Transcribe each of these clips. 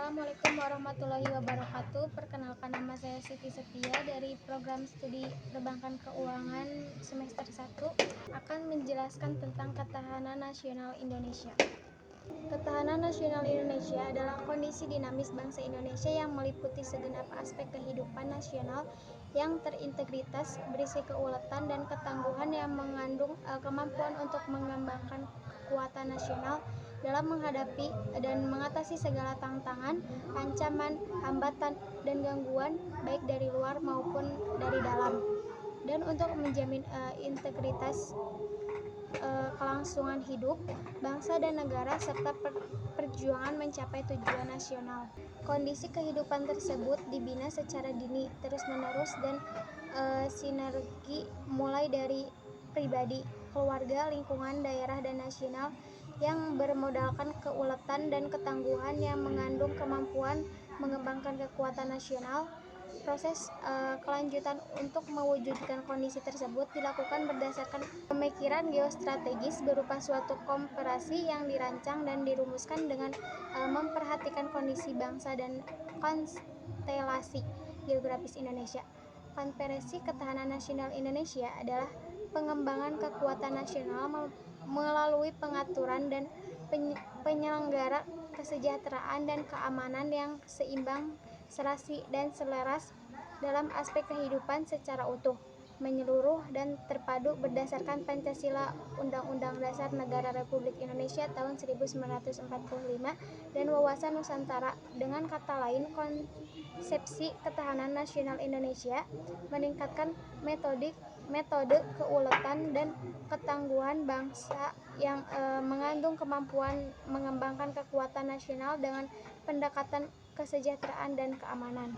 Assalamualaikum warahmatullahi wabarakatuh. Perkenalkan, nama saya Siti Setia dari program studi Perbankan Keuangan semester 1 akan menjelaskan tentang ketahanan nasional Indonesia. Ketahanan nasional Indonesia adalah kondisi dinamis bangsa Indonesia yang meliputi segenap aspek kehidupan nasional yang terintegritas, berisi keuletan dan ketangguhan yang mengandung kemampuan untuk mengembangkan kekuatan nasional dalam menghadapi dan mengatasi segala tantangan, ancaman, hambatan, dan gangguan baik dari luar maupun dari dalam, dan untuk menjamin integritas kelangsungan hidup bangsa dan negara serta perjuangan mencapai tujuan nasional. Kondisi kehidupan tersebut dibina secara dini, terus-menerus, dan sinergi mulai dari pribadi, keluarga, lingkungan, daerah, dan nasional yang bermodalkan keuletan dan ketangguhan yang mengandung kemampuan mengembangkan kekuatan nasional. Proses kelanjutan untuk mewujudkan kondisi tersebut dilakukan berdasarkan pemikiran geostrategis berupa suatu komparasi yang dirancang dan dirumuskan dengan memperhatikan kondisi bangsa dan konstelasi geografis Indonesia. Konferensi Ketahanan Nasional Indonesia adalah pengembangan kekuatan nasional melalui pengaturan dan penyelenggara kesejahteraan dan keamanan yang seimbang, serasi, dan selaras dalam aspek kehidupan secara utuh, menyeluruh, dan terpadu berdasarkan Pancasila, Undang-Undang Dasar Negara Republik Indonesia tahun 1945, dan wawasan Nusantara. Dengan kata lain, konsepsi ketahanan nasional Indonesia meningkatkan metode keuletan dan ketangguhan bangsa yang mengandung kemampuan mengembangkan kekuatan nasional dengan pendekatan kesejahteraan dan keamanan.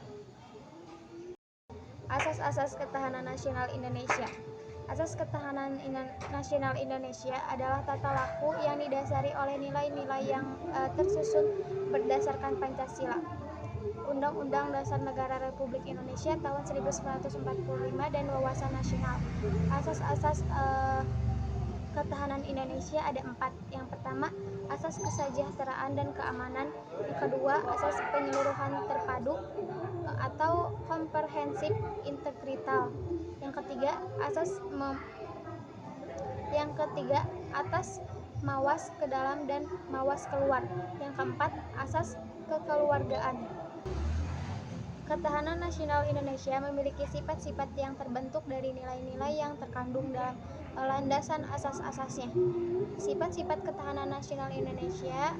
Asas-asas ketahanan nasional Indonesia. Asas ketahanan nasional Indonesia adalah tata laku yang didasari oleh nilai-nilai yang tersusun berdasarkan Pancasila, Undang-Undang Dasar Negara Republik Indonesia tahun 1945, dan wawasan nasional. Asas-asas ketahanan Indonesia ada 4. Yang pertama, asas kesejahteraan dan keamanan. Yang kedua, asas penyeluruhan terpadu atau komprehensif integrital. Yang ketiga, atas mawas ke dalam dan mawas keluar. Yang keempat, asas kekeluargaan. Ketahanan nasional Indonesia memiliki sifat-sifat yang terbentuk dari nilai-nilai yang terkandung dalam landasan asas-asasnya. Sifat-sifat ketahanan nasional Indonesia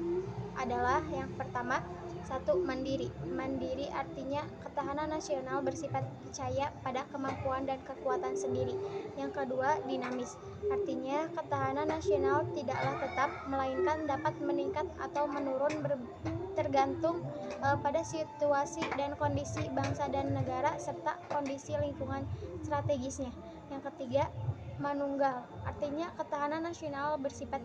adalah: yang pertama, 1. Mandiri. Mandiri artinya ketahanan nasional bersifat percaya pada kemampuan dan kekuatan sendiri. Yang kedua, dinamis. Artinya ketahanan nasional tidaklah tetap, melainkan dapat meningkat atau menurun tergantung pada situasi dan kondisi bangsa dan negara serta kondisi lingkungan strategisnya. Yang ketiga, manunggal. Artinya ketahanan nasional bersifat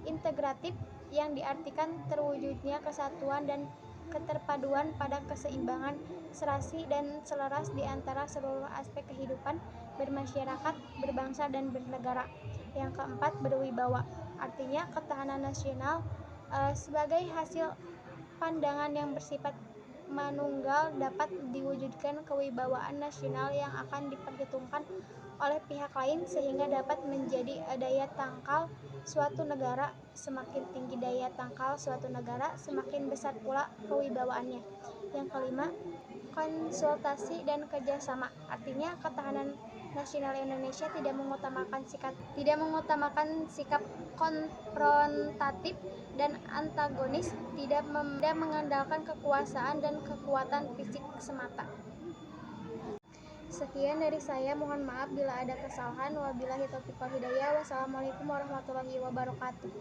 integratif, yang diartikan terwujudnya kesatuan dan keterpaduan pada keseimbangan, serasi, dan selaras di antara seluruh aspek kehidupan bermasyarakat, berbangsa, dan bernegara. Yang keempat, berwibawa. Artinya ketahanan nasional sebagai hasil pandangan yang bersifat manunggal dapat diwujudkan kewibawaan nasional yang akan diperhitungkan oleh pihak lain sehingga dapat menjadi daya tangkal suatu negara. Semakin tinggi daya tangkal suatu negara, semakin besar pula kewibawaannya. Yang kelima, konsultasi dan kerjasama. Artinya ketahanan nasional Indonesia tidak mengutamakan sikap konfrontatif dan antagonis, tidak mengandalkan kekuasaan dan kekuatan fisik semata. Sekian dari saya, mohon maaf bila ada kesalahan. Wabillahi taufiq wal hidayah. Wassalamualaikum warahmatullahi wabarakatuh.